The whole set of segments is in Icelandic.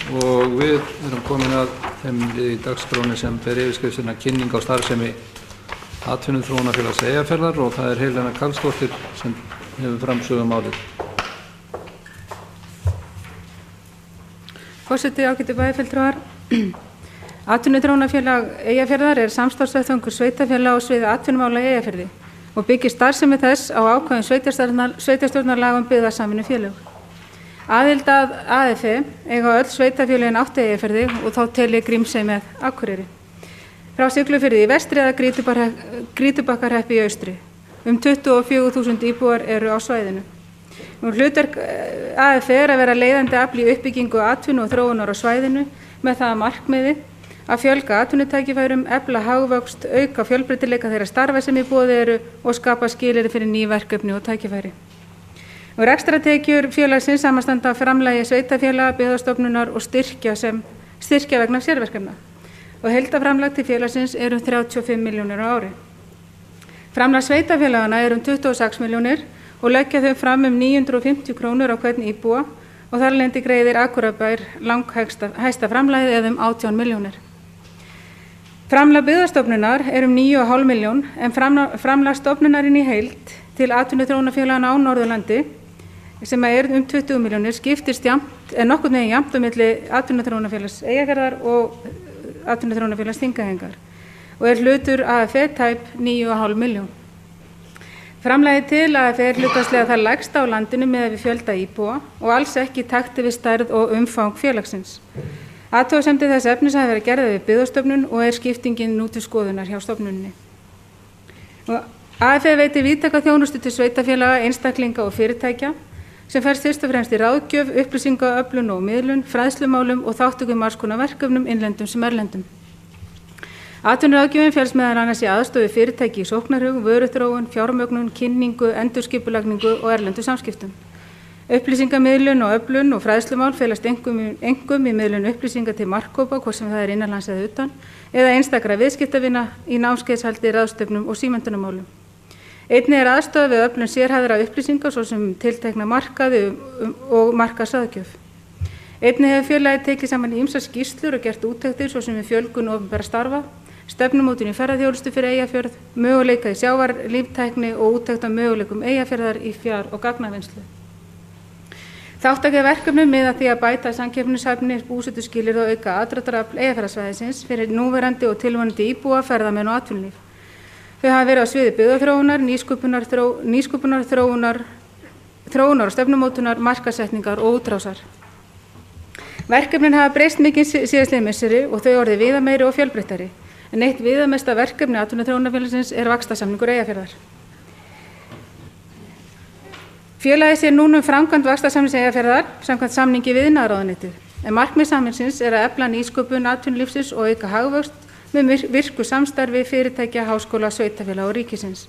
og við erum komin að þeim í dagskráni sem ber yfirskriftina kynning á starfsemi Atvinnuþróunarfélags Eyjafjarðar og það Helena Karlsdóttir sem hefur framsögu málið. Forseti, ágætu bæjarfulltrúar. Atvinnuþróunarfélag Eyjafjarðar samstarfsvettvangur sveitarfélaga á sviði atvinnumála í Eyjafirði og byggir starfsemi þess á ákvæðum sveitarstjórnarlaga byggðasamvinnufélög. Aðild að AFE eiga öll sveitarfélögin 8 í Eyjafirði og þá telji Grímsey með Akureyri. Frá Siglufirði í vestri eða Grýtubakkarhreppi í austri. 24.000 íbúar eru á svæðinu. Hlutverk AFE að vera leiðandi afl í uppbyggingu atvinnu og þróunar á svæðinu með það að markmiði að fjölga atvinnutækifærum, efla hagvöxt, auka fjölbreytileika þeirra starfa sem í boði eru og skapa skilyrði fyrir ný verkefni og tækifæri. Rekstrartekjur félagsins samanstanda af framlagi sveitarfélaga, byggðastofnunar og styrkja vegna sérverkefna og heildarframlag til félagsins 35 milljónir á ári. Framlag sveitarfélagana 26 milljónir og leggja þau fram 950 krónur á hvern íbúa og þar af leiðandi greiðir Akureyrarbær langhæsta framlagið eða 18 milljónir. Framlag byggðastofnunar 9,5 milljón en framlag stofnunarinn í heild til atvinnuþróunarfélaganna á Norðurlandi sem 20 milljónir skiptist nokkurn veginn jafnt á milli Atvinnuþróunarfélags Eyjafjarðar og Atvinnuþróunarfélags Þingeyingar og hlutur AFE tæp 9,5 milljón. Framlagið til AFE hlutfallslega það lægsta á landinu miðað við fjölda íbúa og alls ekki í takti við stærð og umfang félagsins. Athugasemdir þess efnis hafa verið gerðar við byggðastofnun og skiptingin nú til skoðunar hjá stofnunni. AFE veitir víðtæka þjónustu til sveitarfélaga, einstaklinga og fyrirtækja sem felst fyrst og fremst í ráðgjöf, upplýsingaöflun og miðlun, fræðslumálum og þátttöku í margs konar verkefnum innlendum sem erlendum. Atvinnuráðgjöfin felst meðal annars í aðstoð við fyrirtæki í sóknarhug, vöruþróun, fjármögnun, kynningu, endurskipulagningu og erlendum samskiptum. Upplýsingamiðlun og öflun og fræðslumál felast einkum í miðlun upplýsinga til markhópa, hvort sem það innanlands eða utan, eða einstakra viðskiptavina í námskeiðshaldi, ráðstefnum og símenntunarmálum. Einnig aðstoð við öflun sérhæfðra upplýsinga svo sem tiltekna markaði og markaðsráðgjöf. Einnig hefur félagið tekið saman ýmsar skýrslur og gert úttektir svo sem við fjölgun opinberra starfa, stefnumótun í ferðaþjónustu fyrir Eyjafjörð, möguleika í sjávarlíftækni og úttekt á möguleikum Eyjafjarðar í fjár- og gagnavinnslu. Þátttaka í verkefnum miða að því að bæta samkeppnishæfni, búsetuskilyrði og auka aðdráttarafl Eyjafjarðarsvæðisins fyrir núverandi og tilvonandi íbúa, ferðamenn og atvinnulíf. Þau hafa verið á sviði byggðaþróunar, nýsköpunar, þróunar og stefnumótunar, markaðssetningar og útrásar. Verkefnin hafa breyst mikið síðastliðin misseri og þau orðið viðameiri og fjölbreyttari, en eitt viðamesta verkefni Atvinnuþróunarfélagsins vaxtarsamningur Eyjafjarðar. Félagið sér núna framkvæmd vaxtarsamnings Eyjafjarðar samkvæmt samningi við iðnaðarráðuneytið, en markmið samningsins að efla nýsköpun atvinnulífsins og auka hagvöxt með virku samstarfi fyrirtækja, háskóla, sveitarfélaga og ríkisins.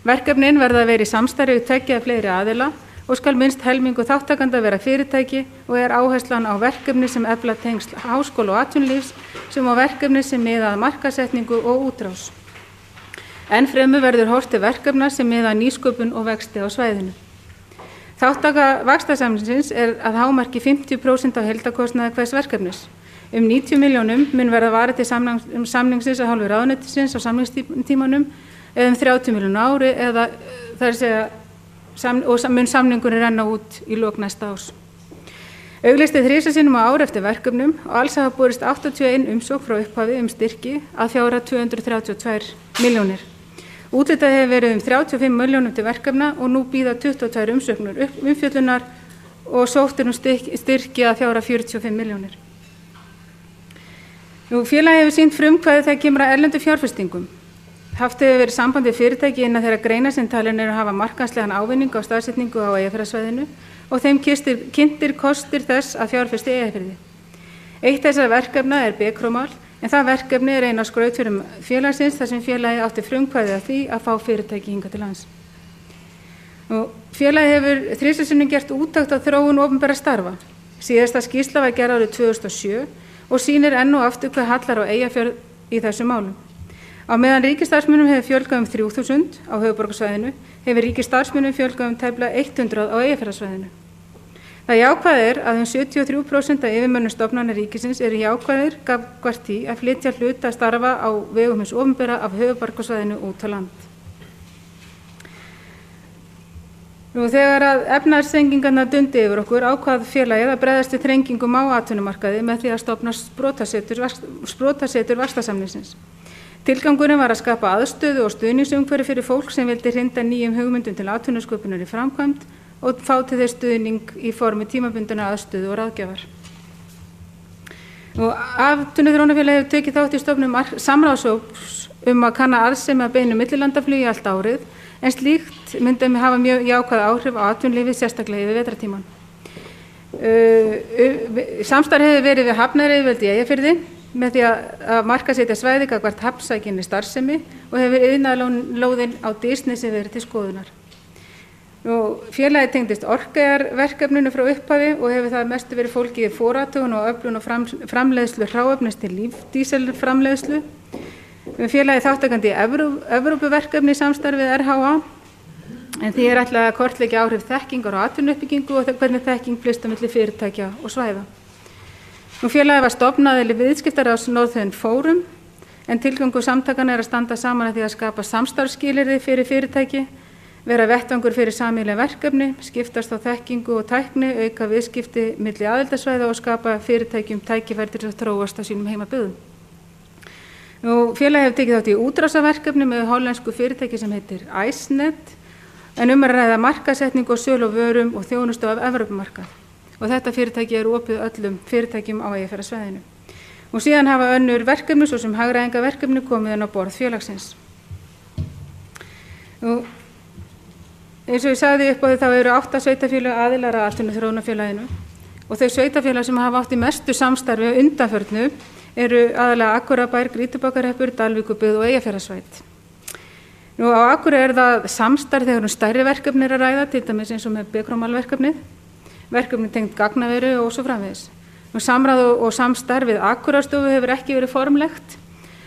Verkefnin verða að vera í samstarfi við tveggja eða fleiri aðila og skal minnst helmingu þáttakanda vera fyrirtæki og áherslan á verkefni sem efla tengsl háskóla og atvinnulífs sem á verkefni sem miða að markaðssetningu og útrás. Enn fremur verður horft til verkefna sem miða að nýsköpun og vexti á svæðinu. Þáttaka vaxtarsamningsins að hámarki 50% af heildarkostnaði hvers verkefnis. 90 milljónum mun verða varið til samningsins að hálfu ráðuneytisins á samningstímanum eða 30 milljónum á ári eða og mun samningurinn renna út í lok næsta árs. Auglýst 3 sinnum á ári eftir verkefnum og alls hafa borist 81 umsókn frá upphafi styrki að fjárhæð 232 milljónir. Úthlutað hefur verið 35 milljónum til verkefna og nú bíða 22 umsóknir umfjöllunar og sótt styrki að fjárhæð 45 milljónir. Félagið hefur sýnt frumkvæði þegar kemur að erlendu fjárfestingum. Haft hefur verið samband við fyrirtæki innan þeirra greina sem talin að hafa markaðslegan ávinning á staðsetningu á Eyjafjarðarsvæðinu og þeim kynntir kostir þess að fjárfesta í Eyjafirði. Eitt þessara verkefna Becromál, en það verkefni ein af skrautfjörum félagsins þar sem félagið átti frumkvæði að því að fá fyrirtæki hingað til lands. Félagið hefur 3 sinnum gert úttekt á þróun opinberra starfa. Síðasta skýrsla var gerð árið 2007 og sýnir enn og aftur hve hallar á Eyjafjörð í þessum málum. Á meðan ríkisstarfsmönnum hefur fjölgað 3.000 á höfuðborgarsvæðinu, hefur ríkisstarfsmönnum fjölgað tæplega 100 á Eyjafjarðarsvæðinu. Það jákvæð að 73% af yfirmönnum stofnana ríkisins eru jákvæðir gagnvart því að flytja hluta starfa á vegum hins opinbera af höfuðborgarsvæðinu út á land. Þegar að efnahagsþrengingarnar dundi yfir okkur ákvað félagið að bregðast við þrengingum á atvinnumarkaði með því að stofna sprotasetur vaxtarsamningsins. Tilgangurinn var að skapa aðstöðu og stuðningsumhverfi fyrir fólk sem vildi hrinda nýjum hugmyndum til atvinnusköpunar í framkvæmd og fá til þeir stuðning í formi tímabundinnar aðstöðu og ráðgjafar. Atvinnuþróunarfélagið hefur tekið þátt í stofnun samráðshóps að kanna arðsemi að beinu millilandaflugi allt árið, en slíkt myndi hafa mjög jákvæð áhrif á atvinnulífið, sérstaklega yfir vetrartímann. Samstarf hefur verið við hafnaryfirvöld í Eyjafirði með því að markaðssetja svæði gagnvart hafnsækinni starfsemi og hefur iðnaðarlóðin á Dysnesi verið til skoðunar. Félagið tengdist Orkeyjarverkefninu frá upphafi og hefur það mestu verið fólkið í forathugun og öflun og framleiðslu hráefnis til lífdíselframleiðslu. Félagið þátttakandi í Evrópuverkefni í samstarfi við RHA, en því ætlað að kortleggja áhrif þekkingar og atvinnuuppbyggingu og hvernig þekking flyst á milli fyrirtækja og svæða. Félagið var stofnað til viðskiptaráðs Northern Forum, en tilgangur samtakanna að standa saman að því að skapa samstarfsskilyrði fyrir fyrirtæki, vera vettvangur fyrir sameiginleg verkefni, skiptast á þekkingu og tækni, auka viðskipti milli aðildarsvæða og skapa fyrirtækjum tækifæri til að þróast á sínum heimabyggðum. Félagið hefur tekið þátt í útrásarverkefni með hollensku fyrirtæki sem heitir IceNet, en að ræða markaðssetningu og sölu á vörum og þjónustu af Evrópumarkað. Og þetta fyrirtæki opið öllum fyrirtækjum á Eyjafjarðarsvæðinu. Síðan hafa önnur verkefni, svo sem hagræðingarverkefni, komið inn á borð félagsins. Eins og ég sagði upp á því þá eru 8 sveitarfélög aðilar að atvinnuþróunarfélaginu og þau sveitarfélög sem hafa átt í mestu samstarfi á undanförnu eru aðalega Akureyrarbær, Grýtubakkarhreppur, Dalvíkurbyggð og Eyjafjarðarsveit. Á Akureyri það samstarf þegar stærri verkefni að ræða, til dæmis eins og með Bekromalverkefnið, verkefni tengt gagnaveru og svo framvegis. Samráð og samstarf við Akureyrarstofu hefur ekki verið formlegt,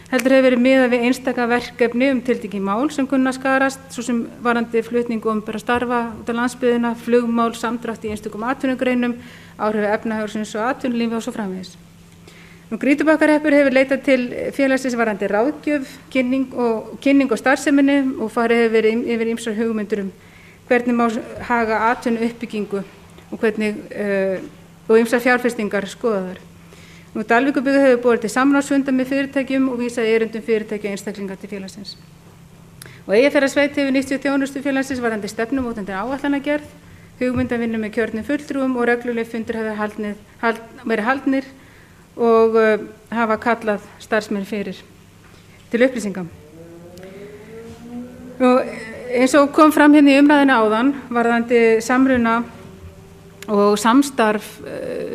heldur hefur verið miðað við einstaka verkefni tiltekin mál sem kunna skarast, svo sem varðandi flutning opinberra starfa út á landsbyggðina, flugmál, samdrátt í einstökum atvinnugreinum, áhrif efnahagsins og atvinnulífi og svo framvegis. Grýtubakkarhreppur hefur leitað til félagsins varðandi ráðgjöf, kynning og starfseminni og farið hefur verið yfir ýmsar hugmyndir hvernig má haga atvinnuuppbyggingu og ýmsar fjárfestingar skoðaðar. Dalvíkurbyggð hefur borið til samráðsfunda með fyrirtækjum og vísað erindum fyrirtækja einstaklinga til félagsins. Eyjafjarðarsveit hefur nýtt sér þjónustu félagsins varðandi stefnumótandi áætlanagerð, hugmyndavinnu með kjörnum fulltrúum og regluleg fundir hafa verið haldnir og hafa kallað starfsmenn fyrir til upplýsinga. Eins og kom fram hérna í umræðinu áðan varðandi samruna og samstarf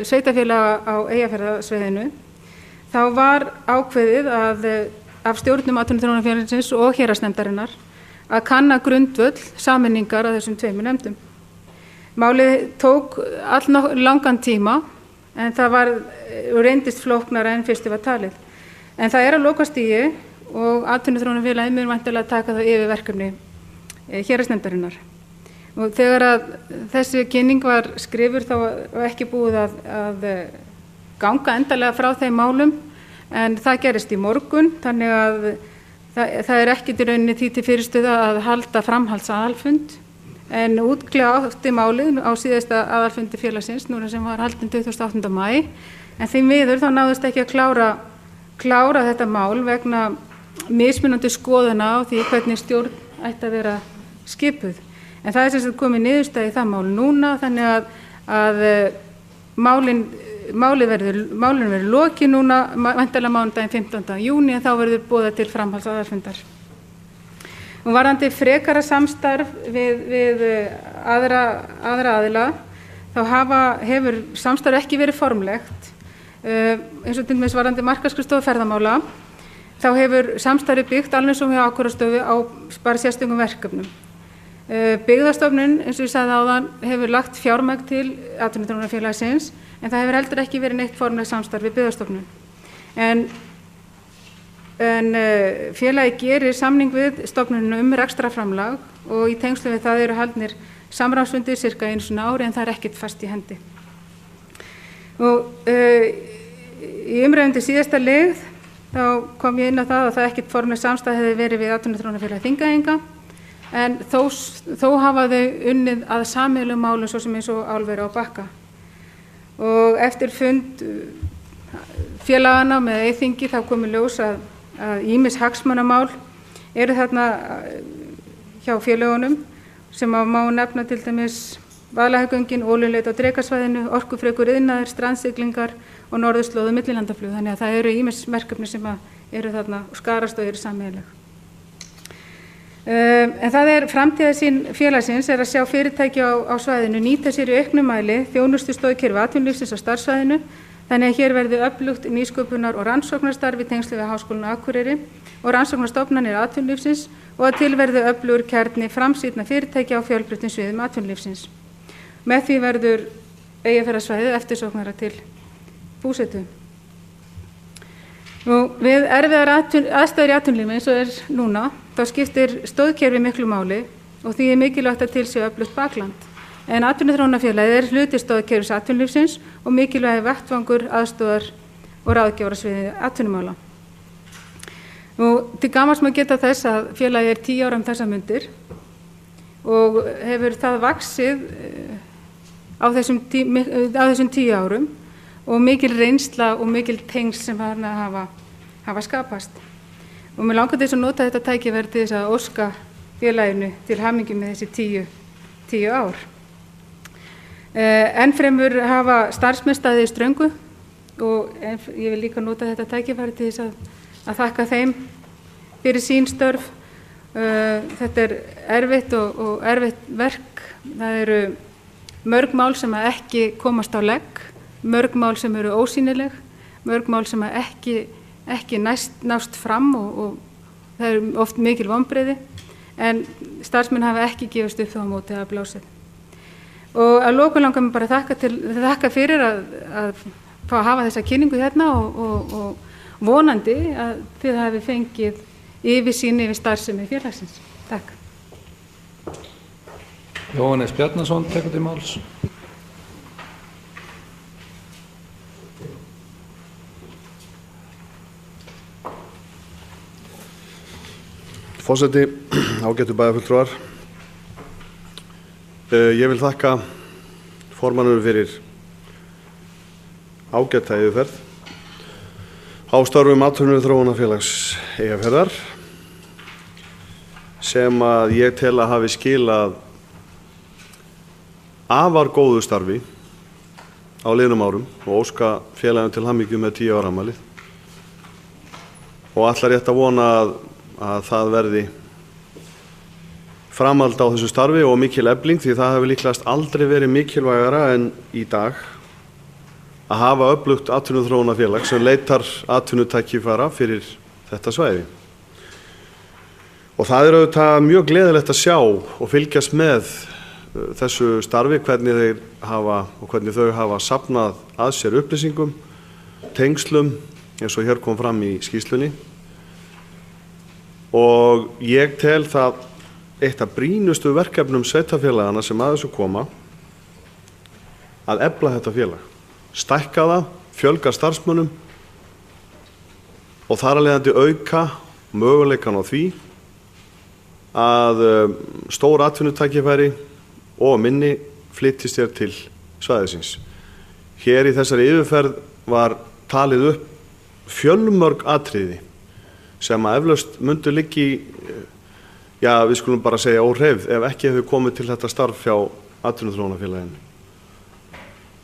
sveitarfélaga á Eyjafjarðarsvæðinu, þá var ákveðið af stjórnum atvinnuþróunarfélagsins og héraðsnefndarinnar að kanna grundvöll sameiningar að þessum 2 nefndum. Málið tók alllangan tíma, en það reyndist flóknara en fyrst var talið. En það að lokastigi og atvinnuþróunarfélagið mun væntanlega taka það yfir verkefni héraðsnefndarinnar. Og þegar að þessi kynning var skrifur þá var ekki búið að ganga endalega frá þeim málum, en það gerist í morgun, þannig að það ekki til rauninni því til fyrirstöðu að halda framhaldsaðalfund, en útkljá átti málið á síðasta aðalfundi félagsins, núna sem var haldinn 28. maí, en því miður þá náðist ekki að klára þetta mál vegna mismunandi skoðana á því hvernig stjórn ætti að vera skipuð. En það sem sagt komið niðurstaða í það mál núna, þannig að málinu verður lokið núna, væntanlega mánudaginn 15. júní, en þá verður boðað til framhaldsaðalfundar. Varðandi frekara samstarf við aðra aðila, þá hefur samstarf ekki verið formlegt, eins og til dæmis varðandi markaðsskrifstofu ferðamála, þá hefur samstarfið byggt alveg sem hjá Akureyrarstofu á bara sérstökum verkefnum. Byggðastofnun, eins og ég sagði áðan, hefur lagt fjármagn til atvinnuþróunarfélagsins, en það hefur heldur ekki verið neitt formlegt samstarf við Byggðastofnun. En félagið gerir samning við stofnunina rekstrarframlag og í tengslum við það eru haldnir samráðsfundi cirka einu sinni á ári en það ekkert fast í hendi. Og í umræðum til síðasta lið þá kom ég inn á það að það ekkert formleg samstaða hefði verið við Atvinnuþróunarfélag Þingeyinga en þó hafa þau unnið að sameiginlegum málum svo sem eins og álveri á Bakka. Og eftir fund félagana með Eyþingi þá kom í ljós að ýmis hagsmunamál eru þarna hjá félögunum sem má nefna til dæmis Vaðlaheiðargöngin, olíuleit á Drekasvæðinu, orkufrekur iðnaður, strandsiglingar og norðurslóð og millilandaflug. Þannig að það eru ýmis verkefni sem eru þarna og skarast og eru sameiginleg. En það er framtíðarsýn félagsins að sjá fyrirtæki á svæðinu nýta sér í auknum mæli þjónustustoðkerfi atvinnulífsins á starfssvæðinu, þannig að hér verði öflugt nýsköpunar- og rannsóknarstarf í tengslum við Háskólann á Akureyri og rannsóknarstofnanir atvinnulífsins og að til verði öflugur kjarni framsýnna fyrirtækja á fjölbreyttum sviðum atvinnulífsins. Með því verður Eyjafjarðarsvæðið eftirsóknara til búsetu. Við erfiðar aðstæður í atvinnulífi eins og er núna, þá skiptir stoðkerfi miklu máli og því er mikilvægt að til sé öflugt bakland. En Atvinnuþróunarfélagið er hluti stoðkerfis atvinnulífsins og mikilvægi vettvangur aðstoðar og ráðgjafar á sviði atvinnumála. Til gamans má geta þess að félagið er 10 ára þessar mundir og hefur það vaxið á þessum 10 árum og mikil reynsla og mikil tengsl sem hafa skapast. Og mér langar til þess að nota þetta tækifæri til þess að óska félaginu til hamingju með þessi 10 ár. Ennfremur hafa starfsmenn staðið í Ströngu og ég vil líka nota þetta tækifæri til þess að þakka þeim fyrir sín störf. Þetta er erfitt og erfitt verk. Það eru mörg mál sem ekki komast á legg, mörg mál sem eru ósýnileg, mörg mál sem ekki nást fram og það eru oft mikil vonbrigði en starfsmenn hafa ekki gefist upp þá á móti að blásið. Og að lokum langar mér bara þakka fyrir að fá að hafa þessa kynningu hérna og vonandi að þið hafi fengið yfirsýn yfir starfsemi félagsins. Takk. Jóhannes Bjarnason tekur til máls. Forseti, ágætu bæjarfulltrúar. Ég vil þakka formannum fyrir ágæta yfirferð á störfum Atvinnuþróunarfélags Eyjafjarðar sem að ég tel að hafi skilað afar góðu starfi á liðnum árum og óska félaginu til hamingju með 10 ára afmælið og ætla rétt að vona að það verði framhald á þessu starfi og mikil efling því það hefur líklegast aldrei verið mikilvægara en í dag að hafa öflugt atvinnuþróunarfélag sem leitar atvinnutækifæra fyrir þetta svæði. Og það er auðvitað mjög gleðilegt að sjá og fylgjast með þessu starfi, hvernig þau hafa safnað að sér upplýsingum, tengslum, eins og hér kom fram í skýrslunni. Og ég tel það eitt af brýnustu verkefnum sveitarfélagana sem að þessu koma að efla þetta félag, stækka það, fjölga starfsmönnum og þar af leiðandi auka möguleikann á því að stór atvinnutækifæri og minni flyttist hér til svæðisins. Hér í þessari yfirferð var talið upp fjölmörg atriði sem að eflaust myndu liggi, við skulum bara segja óhreyfð ef ekki hefur komið til þetta starf hjá Atvinnuþróunarfélaginu.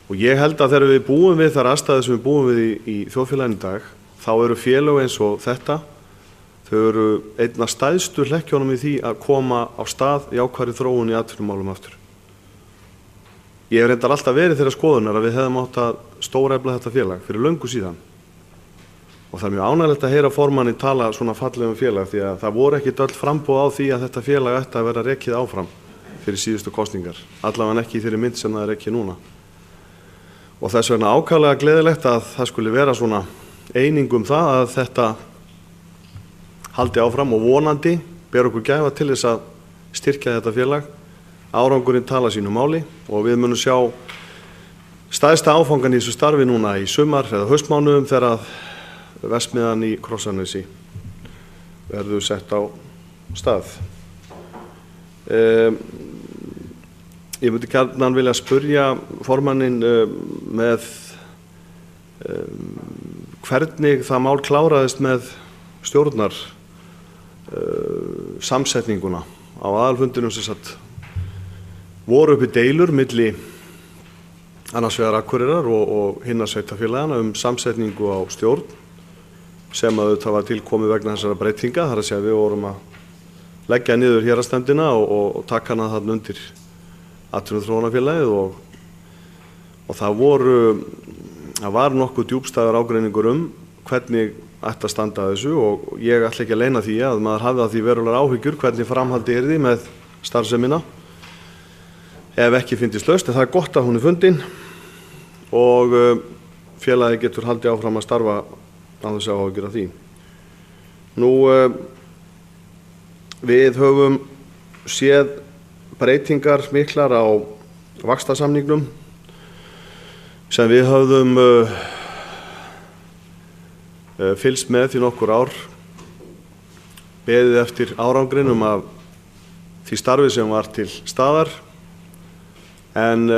Og ég held að þegar við búum við þar aðstæður sem við búum við í þjóðfélaginu í dag, þá eru félög eins og þetta, þau eru einna stæðstu hlekkjónum í því að koma á stað jákvæðri þróun í atvinnumálum aftur. Ég hef reyndar alltaf verið þeirra skoðunar að við hefðum átt að stórefla þetta félag fyrir löngu síðan. Og það er mjög ánægilegt að heyra formanni tala svona fallegum félag því að það voru ekkit öll framboð á því að þetta félag ætti að vera rekið áfram fyrir síðustu kosningar, allavega ekki í þeirri mynd sem það er rekið núna. Og þess vegna ákaflega gleðilegt að það skuli vera svona eining það að þetta haldi áfram og vonandi ber okkur gæfa til þess að styrkja þetta félag árangurinn tala sínu máli og við munum sjá stærsta áfangan í þessu starfi núna í sumar eða haustmánuðum þegar að verksmiðjan í Krossanesi verður sett á stað. Ég myndi gjarnan vilja spyrja formanninn með hvernig það mál kláraðist með stjórnar samsetninguna á aðalfundinum sem sagt voru uppi deilur milli annars vegar Akureyrar og hinna sveitarfélagana samsetningu á stjórn sem að þetta var tilkomið vegna þessara breytinga, þar að segja við vorum að leggja niður héraðsnefndina og taka hana þarna undir atvinnuþróunarfélagið og það var nokkuð djúpstæður ágreiningur hvernig ætti að standa að þessu og ég ætla ekki að leyna því að maður hafði að því verulegar áhyggjur hvernig framhaldi yrði með starfsemina ef ekki fyndist lausn, en það er gott að hún er fundin og félagið getur haldið áfram að starfa án þess að áhyggjur af því. Nú, við höfum séð breytingar miklar á vaxtarsamningnum sem við höfðum fylgst með í nokkur ár, beðið eftir árangrinum af því starfi sem var til staðar, en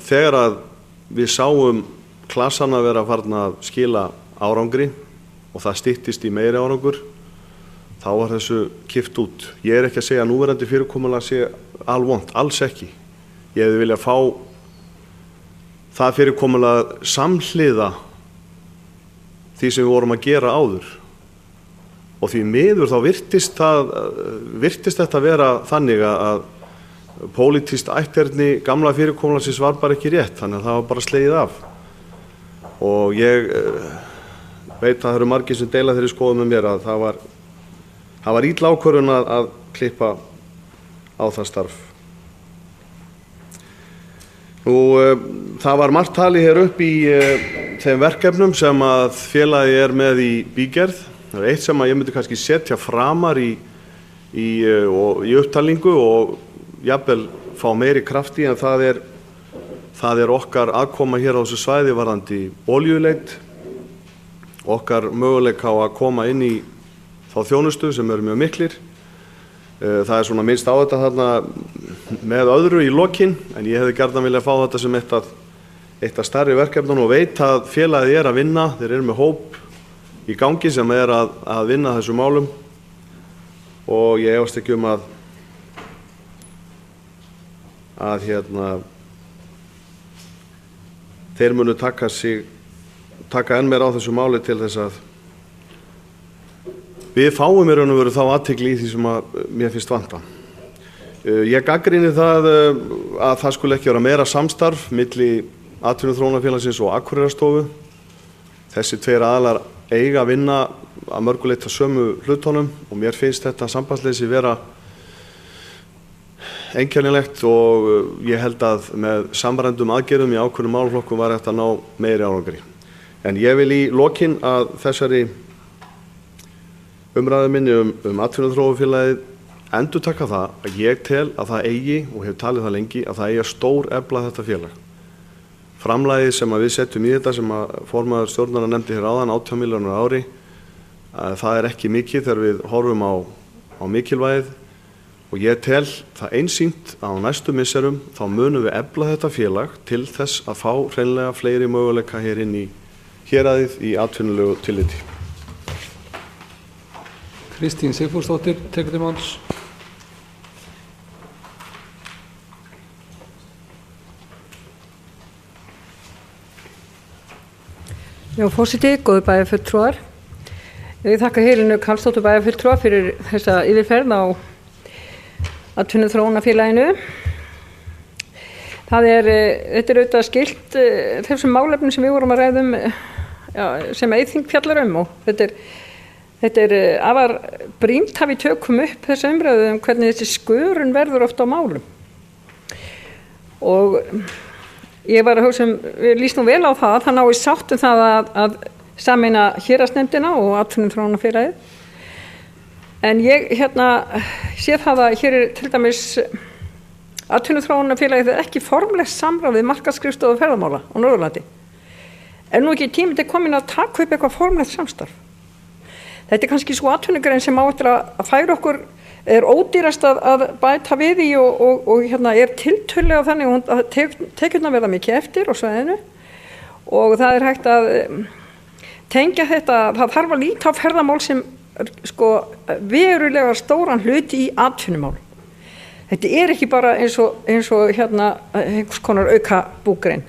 þegar að við sáum klassana vera farin að skila árangri og það styttist í meiri árangur, þá var þessu kippt út. Ég er ekki að segja að núverandi fyrirkomulag sé alvont, alls ekki. Ég hefði viljað fá það fyrirkomulag samhliða því sem við vorum að gera áður og því miður þá virtist þetta vera þannig að pólitískt ætterni gamla fyrirkomulagsins var bara ekki rétt, þannig að það var bara slegið af og ég veit að það eru margir sem deila þeirri skoðun með mér að það var illa ákvörðun að klippa á það starf. Það var margt talið hér upp í þeim verkefnum sem að félagið er með í bígerð. Það er eitt sem að ég myndi kannski setja framar í upptalningu og jafnvel fá meiri krafti, en það er okkar aðkoma hér á þessu svæði varðandi olíuleit, okkar möguleika á að koma inn í þá þjónustu sem eru mjög miklir. Það er svona minnst á þetta þarna með öðru í lokin, en ég hefði gjarnan viljað fá þetta sem eitt af stærri verkefnum og veit að félagið er að vinna, þeir eru með hóp í gangi sem er að vinna þessu málum og ég efast ekki að þeir munu taka enn meir á þessu máli til þess að við fáum í raun og veru þá athygli í því sem mér finnst vanta. Ég gagnrýni það að það skuli ekki vera meira samstarf milli Atvinnuþróunarfélagsins og Akureyrarstofu. Þessi tveir aðilar eiga að vinna að mörgu leyti sömu hlutunum og mér finnst þetta sambandsleysi vera einkennilegt og ég held að með samræmdum aðgerðum í ákveðnum málaflokkum var hægt að ná meiri árangri. En ég vil í lokin að þessari umræðu minni Atvinnuþróunarfélagið endurtaka það að ég tel að það eigi, og hef talið það lengi, að það eigi að stórefla þetta félag. Framlagið sem við setjum í þetta, sem að formaður stjórnarnar nefndi hér áðan, 18 milljónir á ári, það er ekki mikið þegar við horfum á mikilvægið og ég tel það einsýnt að á næstu misserum þá munum við efla þetta félag til þess að fá hreinlega fleiri möguleika hér inn í héraðið í atvinnulegu tilliti. Kristín Sigfúsdóttir tekur til máls. Já, forseti, góðu bæjarfulltrúar. Ég þakka Helenu Karlsdóttur bæjarfulltrúa fyrir þessa yfirferð á Atvinnuþróunarfélaginu. Þetta er auðvitað skylt þessum málefnum sem við vorum að ræða sem Eyþing fjallar og þetta er afar brýnt að við tökum upp þessa umræðu hvernig þessi skörun verður oft á málum. Og ég var að hugsa við líst nú vel á það náist sátt það að sameina héraðsnefndina og Atvinnuþróunarfélagið. En ég sé það að hér er til dæmis Atvinnuþróunarfélagið er ekki formlegt samráð við markaðsskrifstofu ferðamála á Norðurlandi. Er nú ekki tími til komin að taka upp eitthvað formlegt samstarf? Þetta er kannski svo atvinnugrein sem á eftir að færa okkur, er ódýrast að bæta við í og er tiltölulega þannig að tekjurnar verða mikið eftir á svæðinu og það er hægt að tengja þetta, það þarf að líta á ferðamál sem verulega stóran hluti í atvinnumál. Þetta er ekki bara eins og einhvers konar auka búgrein.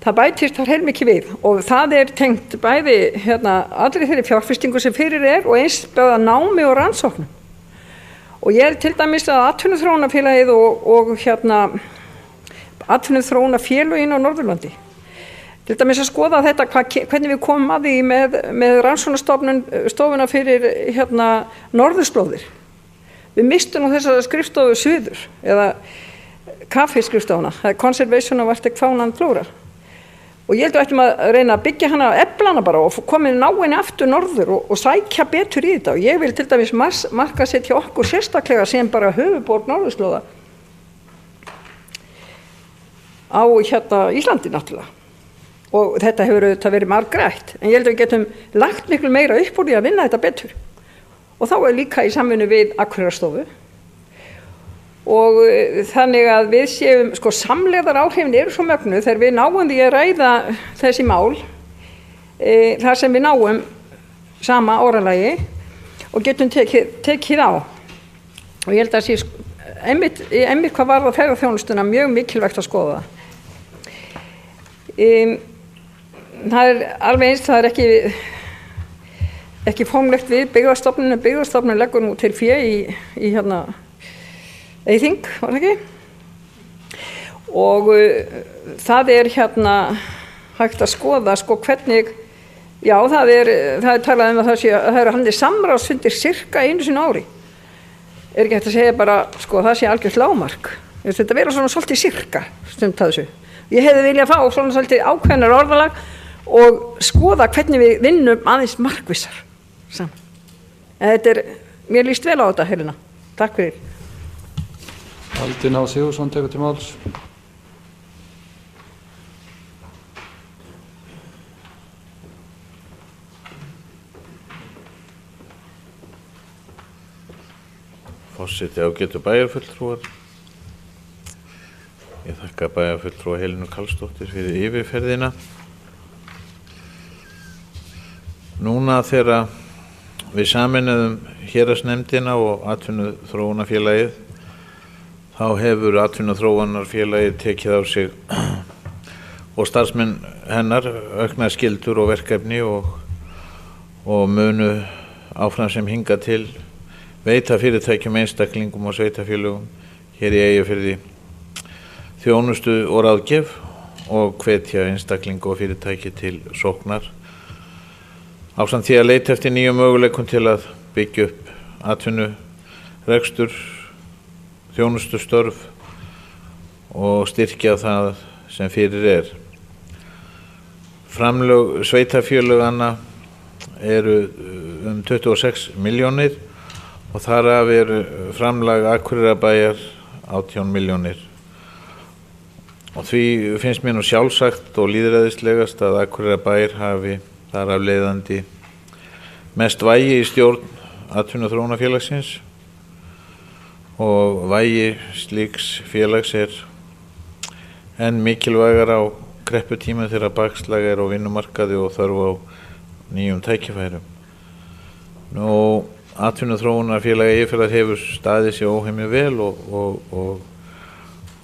Það bætist þar heilmikið við og það er tengt bæði allri þeirri fjárfestingu sem fyrir er og eins bæða námi og rannsóknum. Og ég til dæmis að atvinnuþróunarfélagið og atvinnuþróunarfélögin á Norðurlandi. Til dæmis að skoða þetta, hvernig við komum að því með rannsóknarstofuna fyrir norðurslóðir. Við mistum nú þessa skrifstofu suður eða kaffiskrifstofuna, það er Conservation of Arctic Fauna and Flora. Og ég held að ættum að reyna að byggja hana á eflana bara og komið náinni aftur norður og sækja betur í þetta. Og ég vil til dæmis markaðsetja okkur sérstaklega sem bara höfuðborg norðurslóða á Íslandi náttúrulega. Og þetta hefur auðvitað verið margrætt. En ég held að við getum lagt miklu meira upp úr því að vinna þetta betur. Og þá er líka í samvinnu við Akureyrarstofu. Og þannig að við séum, samlegðar áhrifin eru svo mögnuð þegar við náum því að ræða þessi mál þar sem við náum sama orðalagi og getum tekið á. Og ég held að sé einmitt hvað varðar ferðaþjónustuna mjög mikilvægt að skoða það. Það er alveg eins, það er ekki formlegt við Byggðastofnun leggur nú til fé í Eyþing, var það ekki? Og það er hægt að skoða hvernig, já það er talað að það eru hann samráðsfundir sirka einu sinni á ári. Er ekki hægt að segja bara, það sé algjört lágmark. Þetta vera svona svolítið sirka stund að þessu. Ég hefði viljað fá svona svolítið ákveðnar orðalag og skoða hvernig við vinnum aðeins markvissar saman. En mér líst vel á þetta, Helena. Takk fyrir. Baldvin H. Sigurðsson tekur til máls. Forseti ágætu bæjarfulltrúar. Ég þakka bæjarfulltrúa Helenu Karlsdóttur fyrir yfirferðina. Núna þegar við sameinuðum héraðsnefndina og atvinnuþróunarfélagið þá hefur atvinnuþróunarfélagið tekið á sig og starfsmenn hennar auknar skyldur og verkefni og munu áfram sem hingað til veita fyrirtækjum, einstaklingum og sveitafélögum hér í Eyjafirði þjónustu og ráðgjöf og hvetja einstaklinga og fyrirtæki til sóknar ásamt því að leita eftir nýjum möguleikum til að byggja upp atvinnurekstur, þjónustustörf og styrkja það sem fyrir er. Framlög sveitafélöganna eru 26 milljónir og þar af eru framlag Akureyrarbæjar 18 milljónir. Og því finnst mér nú sjálfsagt og lýðræðislegast að Akureyrarbæjar hafi þar af leiðandi mest vægi í stjórn atvinnuþróunarfélagsins og vægi slíks félags enn mikilvægar á krepputíma þegar bakslag er á vinnumarkaði og þörf á nýjum tækifærum. Nú, atvinnuþróunarfélagi Eyjafjarðar hefur staðið sér óheimil vel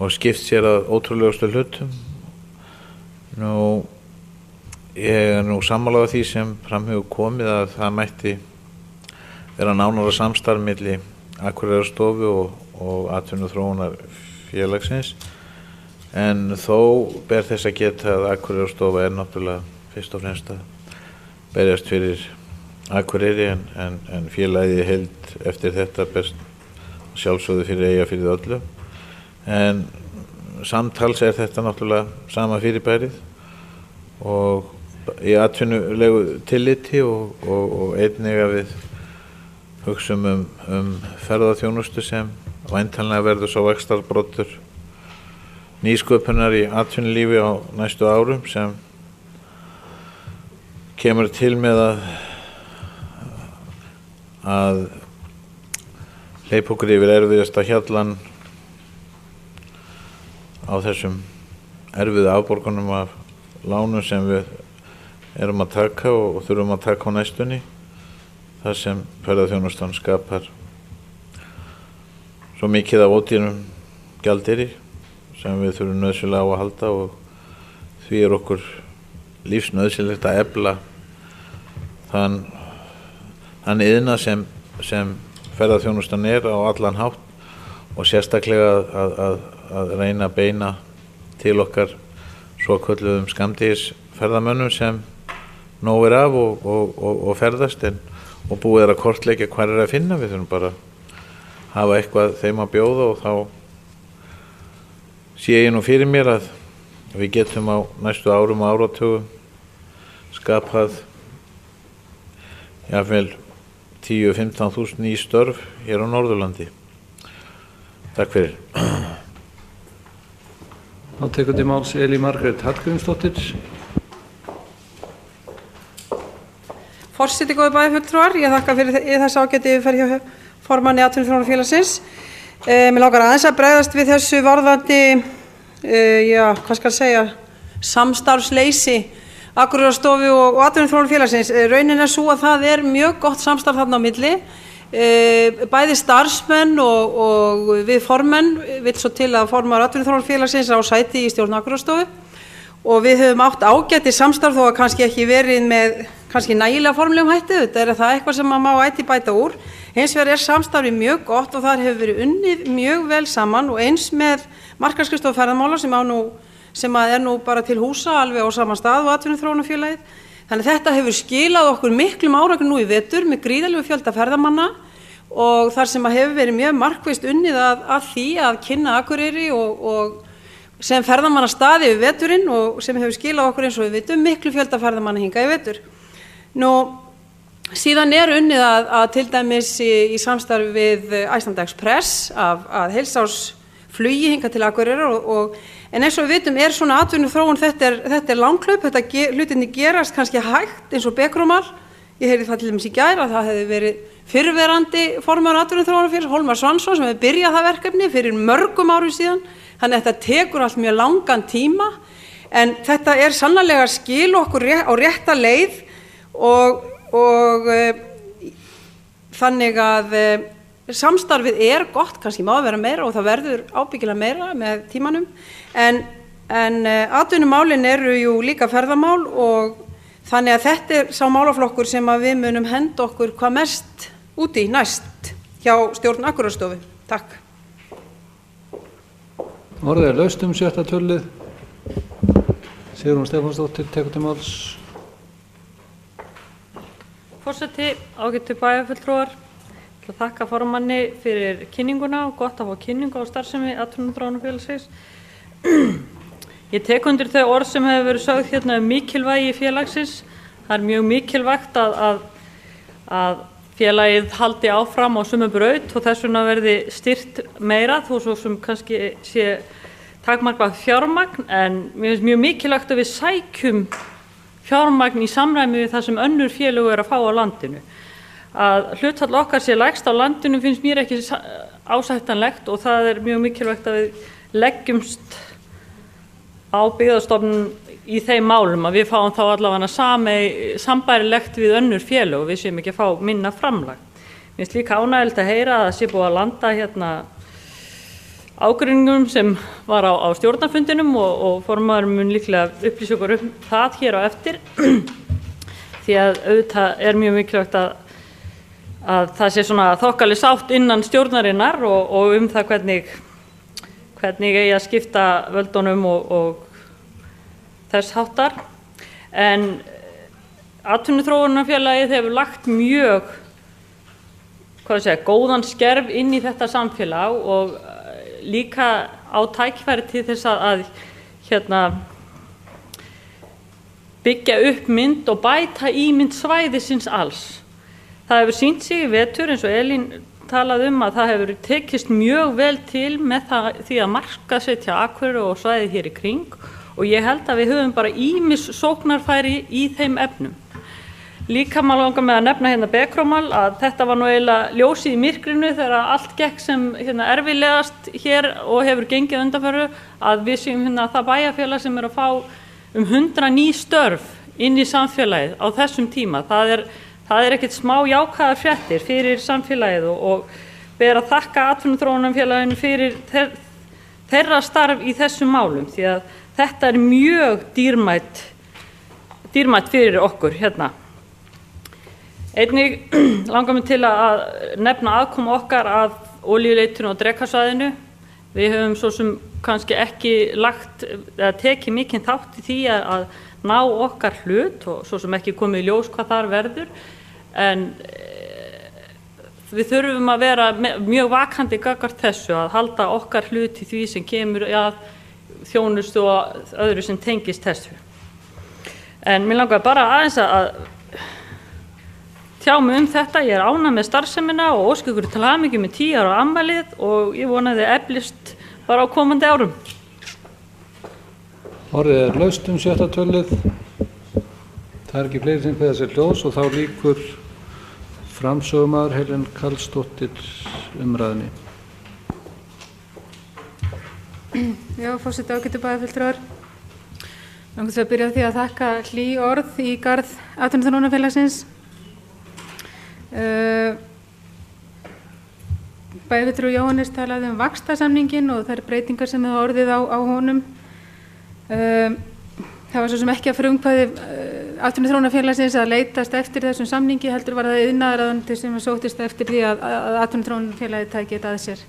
og skipt sér að ótrúlegustu hlutum. Nú, ég er nú sammála því sem fram hefur komið að það mætti vera nánara samstarf milli Akureyrarstofu og atvinnuþróunarfélagsins en þó ber þess að geta að Akureyrarstofa er náttúrulega fyrst og fremst að berjast fyrir Akureyri en félagið heild eftir þetta best sjálfsögðu fyrir Eyjafirði öllu en samtals er þetta náttúrulega sama fyrirbærið og í atvinnulegu tilliti og einnig að við hugsum ferðaþjónustu sem væntanlega verður svo vaxtarbroddur nýsköpunar í atvinnulífi á næstu árum sem kemur til með að hleypa okkur yfir erfiðasta hjallan á þessum erfiðu afborgunum af lánum sem við erum að taka og þurfum að taka á næstunni, þar sem ferðaþjónustan skapar svo mikið af ódýrum gjaldeyri sem við þurfum nauðsynlega á að halda, og því okkur lífsnauðsynlegt að efla þann iðnað sem ferðaþjónustan er á allan hátt, og sérstaklega að reyna að beina til okkar svokölluðum skammdegisferðamönnum sem nóg er af og ferðast, og búið er að kortleggja hvar er að finna. Við þurfum bara að hafa eitthvað þeim að bjóða, og þá sé ég nú fyrir mér að við getum á næstu árum og áratugum skapað jafnvel 10-15.000 ný störf hér á Norðurlandi. Takk fyrir. Þá tekur til máls Elín Margrét Hallgrímsdóttir. Forseti, góðir bæjarfulltrúar, ég þakka fyrir þessa ágæti yfirferð hjá formanni Atvinnuþróunarfélagsins. Mér langar aðeins að bregðast við þessu varðandi, hvað skal segja, samstarfsleysi Akureyrarstofu og Atvinnuþróunarfélagsins. Raunin svo að það mjög gott samstarf þarna á milli. Bæði starfsmenn og við formenn, vill svo til að formaður Atvinnuþróunarfélagsins á sæti í stjórn Akureyrarstofu, og við höfum átt ágæti samstarf þó að kannski ekki verið með kannski nægilega formlegum hætti. Þetta það eitthvað sem maður má ætti bæta úr. Hins vegar samstarfið mjög gott og þar hefur verið unnið mjög vel saman, og eins með markaðsskrifstofu ferðamála sem nú bara til húsa alveg á sama stað og Atvinnuþróunarfélagið. Þannig þetta hefur skilað okkur miklum árangri nú í vetur með gríðarlegu fjölda ferðamanna, og þar sem hefur verið mjög markvisst unnið að því að kynna Akureyri og sem ferðamannastaði yfir veturinn, og sem hefur skilað okkur, eins og við vitum, miklu fjölda ferðamanna hingað í vetur. Síðan unnið að til dæmis í samstarfi við Iceland Express að heilsársflugi hingað til Akureyrar, en eins og við vitum svona atvinnuþróun, þetta langhlaup, hlutinni gerast kannski hægt eins og bekrumal. Ég heyri það til dæmis í gær að það hefði verið fyrrverandi formaður Atvinnuþróunarfélags, Hólmar Svansson, sem hefði byrjað það verkefni fyrir mörgum árum síðan. Þannig að þetta tekur allt mjög langan tíma, en þetta sannarlega skil okkur á rétta leið, og þannig að samstarfið gott, kannski má vera meira og það verður ábyggilega meira með tímanum, en atvinnumálin jú líka ferðamál, og þannig að þetta sá málaflokkur sem að við munum henda okkur hvað mest út í næst hjá stjórn Akureyrarstofu. Takk. Orðið laust 7. tölulið. Sigrún Stefánsdóttir tekur til máls. Forseti, ágætu bæjarfulltrúar, ég ætla að þakka formanni fyrir kynninguna og gott að fá kynningu á starfsemi Atvinnuþróunarfélagsins. Ég tek undir þau orð sem hefur verið sögð hérna mikilvægi félagsins. Það mjög mikilvægt að félagið haldi áfram á sömu braut, og þess vegna verði styrkt meira, þó svo sem kannski sé takmarkað fjármagn, en mér finnst mjög mikilvægt að við sækjum fjármagn í samræmi við það sem önnur félög að fá á landinu. Að hlutfall okkar sé lægst á landinu finnst mér ekki ásættanlegt, og það mjög mikilvægt að við leggjumst á Byggðastofnun í þeim málum, að við fáum þá allavega sambærilegt við önnur félög, við séum ekki að fá minna framlag. Mér finnst líka ánægjulegt að heyra að það sé búið að landa hérna ágreiningum sem var á stjórnarfundinum, og formaður mun líklega upplýsa okkur það hér á eftir, því að auðvitað mjög mikilvægt að það sé svona þokkaleg sátt innan stjórnarinnar og það hvernig eigi að skipta völdunum og þess háttar. En Atvinnuþróunarfélagið hefur lagt mjög góðan skerf inn í þetta samfélag, og líka á tækifæri til þess að byggja upp mynd og bæta ímynd svæðisins alls. Það hefur sýnt sig í vetur, eins og Elín talað að það hefur tekist mjög vel til með því að markaðssetja Akureyri og svæðið hér í kring og ég held að við höfum bara ýmis sóknarfæri í þeim efnum. Líka maður langar með að nefna hérna Becromal að þetta var nú eiginlega ljósið í myrkrinu þegar allt gekk sem erfiðlegast hér og hefur gengið undanfæru að við séum það bæjarfélag sem að fá 100 ný störf inn í samfélagið á þessum tíma. Það er ekkert smá jákvæðar fréttir fyrir samfélagið og ber að þakka atvinnuþróunarfélaginu fyrir þeirra starf í þessum málum því að þetta er mjög dýrmætt fyrir okkur hérna. Einnig langar mig til að nefna aðkomu okkar að olíuleitinu og Drekasvæðinu. Við höfum svo sem kannski ekki tekið mikinn þátt í því að ná okkar hlut og svo sem ekki komið í ljós hvað þar verður. En við þurfum að vera mjög vakandi gagnvart þessu að halda okkar hlut í því sem kemur að þjónustu og öðru sem tengist þessu. En mér langar bara aðeins að tjá mig þetta. Ég er ánægð með starfsemina og óska ykkur til hamingju með 10 ára afmælið og ég vona þið eflist bara á komandi árum. Orðið laust 6. tölulið. Það ekki fleiri sem kveða sér hljóðs og þá lýkur framsögumaður Helen Karlsdóttir umræðunni. Já, forseti ágætu bæjarfulltrúar. Langar til að byrja á því að þakka hlý orð í garð Atvinnuþróunarfélagsins. Bæjarfulltrúi Jóhannes talaði vaxtasamninginn og þær breytingar sem hefur orðið á honum. Það var svo sem ekki að frumkvæði Atvinnuþróunarfélagsins að leitast eftir þessum samningi, heldur var það iðnaðarráðuneytið sem sóttist eftir því að Atvinnuþróunarfélagið tæki þetta að sér.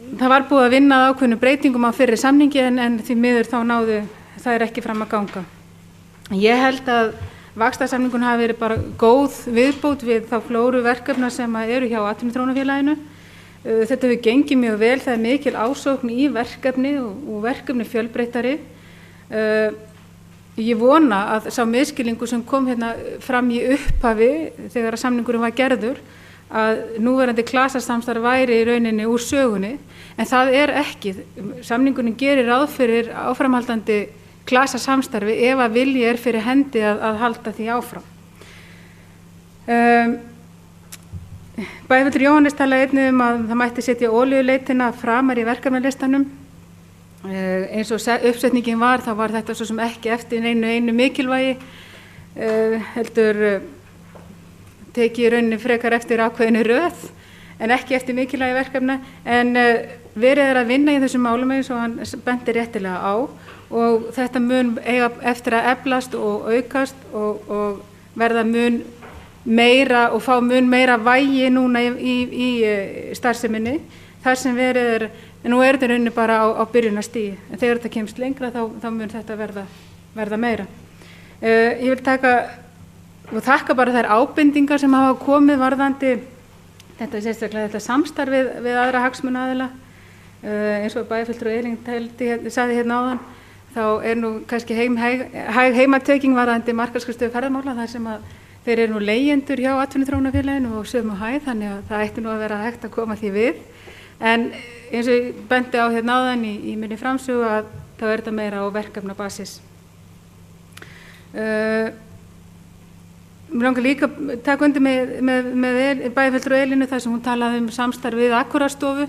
Það var búið að vinna að ákveðnum breytingum á fyrri samningi en því miður þá náðu þær ekki fram að ganga. Ég held að vaxtarsamningun hafi verið bara góð viðbót við þá flóru verkefna sem eru hjá Atvinnuþróunarfélaginu. Þetta hefur gengið mjög vel, það er mikil ásókn í verkefni og verkefni fjölbreyttari. Ég vona að sá misskilningur sem kom hérna fram í upphafi þegar samningurinn var gerður að núverandi klasasamstarf væri í rauninni úr sögunni, en það er ekki. Samningurinn gerir ráð fyrir áframhaldandi klasasamstarfi ef að vilji er fyrir hendi að halda því áfram. Bæjarfulltrúi Jóhannes talaði einnig að það mætti setja olíuleitina framar í verkefnalistanum. Eins og uppsetningin var, þá var þetta svo sem ekki eftir einu mikilvægi, heldur tekið í rauninni frekar eftir ákveðinu röð en ekki eftir mikilvægi verkefna, en verið er að vinna í þessum málum eins og hann benti réttilega á og þetta mun eiga eftir að eflast og aukast og verða mun meira og fá mun meira vægi núna í starfseminni þar sem verið er, nú er þetta rauninni bara á byrjunarstigi, en þegar þetta kemst lengra þá mun þetta verða meira. Ég vil þakka bara þær ábendingar sem hafa komið varðandi þetta sérstaklega þetta samstarfið við aðra hagsmunaaðila, eins og bæjarfulltrúi Elín sagði hérna áðan, þá er nú kannski hæg heimatöking varðandi markaðsskrifstofu ferðamála þar sem að þeir eru nú leigjendur hjá Atvinnuþróunarfélaginu og sömu hæð, þannig að það ætti nú að vera hægt að koma því við. En eins og ég benti á hérna áðan í minni framsögu að þá er þetta meira á verkefnabasis. Mér langar líka að taka undir með bæjarfulltrúi Elínu þar sem hún talaði samstarf við Akureyarstofu.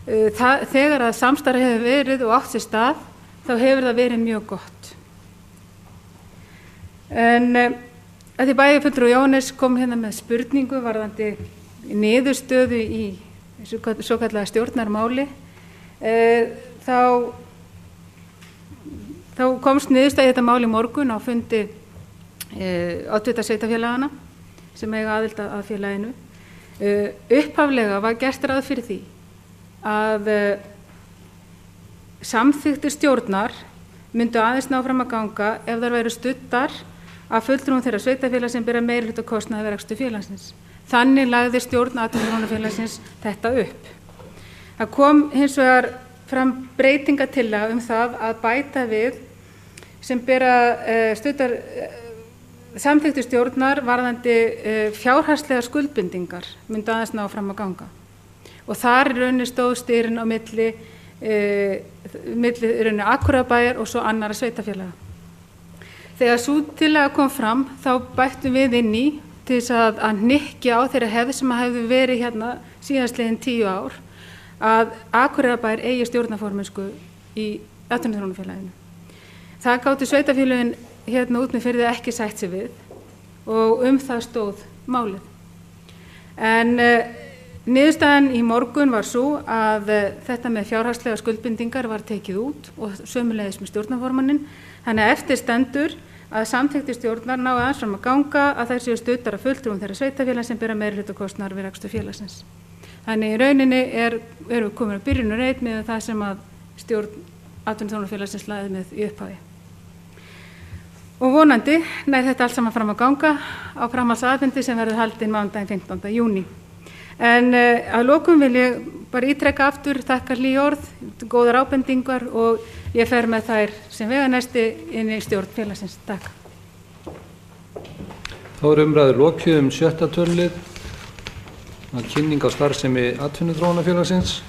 Þegar að samstarf hefur verið og átt sér stað, þá hefur það verið mjög gott. En að því bæjarfulltrúi Jóhannes kom hérna með spurningu varðandi niðurstöðu í svokallaða stjórnarmáli, þá komst niðurstaða í þetta mál í morgun á fundi oddvita sveitarfélagana sem eiga aðild að félaginu. Upphaflega var gert ráð fyrir því að samþykktir stjórnar myndu aðeins ná fram að ganga ef þær væru studdar af fulltrúum þeirra sveitarfélag sem bera meirihluta kostnaði við rekstur félagsins. Þannig lagði stjórn Atvinnuþróunarfélagsins þetta upp. Það kom hins vegar fram breytingatillaga það að bæta við sem bera studdar samþykktu stjórnar varðandi fjárhagslega skuldbindingar myndu aðeins ná fram að ganga. Og þar í rauninni stóð stýrin á milli rauninni Akureyrarbæjar og svo annarra sveitarfélaga. Þegar sú tillaga kom fram þá bættum við inn í til þess að hnykkja á þeirra hefð sem hefði verið hérna síðastliðin 10 ár að Akureyrarbær eigi stjórnarformennsku í atvinnuþróunarfélaginu. Það gátu sveitarfélögin hérna út með Firði ekki sætt sig við og það stóð málið. En niðurstaðan í morgun var svo að þetta með fjárhagslega skuldbindingar var tekið út og sömuleiðis með stjórnarformanninn. Þannig að eftir stendur að samþykktir stjórnar nái aðeins fram að ganga að þær séu studdar af fulltrúum þeirra sveitarfélaga sem bera meirihlutakostnaðar við rekstur félagsins. Þannig í rauninni erum við komin að byrjunarreit með það sem að stjórn atvinnuþróunarfélagsins lagði með í upphafi. Og vonandi nær þetta allt saman fram að ganga á framhaldsaðfundi sem verður haldinn mánudaginn 15. júní. En að lokum vil ég bara ítreka aftur, þakka hlý orð, góðar ábendingar og ég fer með þær sem veganesti inn í stjórn félagsins. Takk. Þá er umræður lokið 6. tölulið, kynning á starfsemi atvinnuþróunarfélagsins.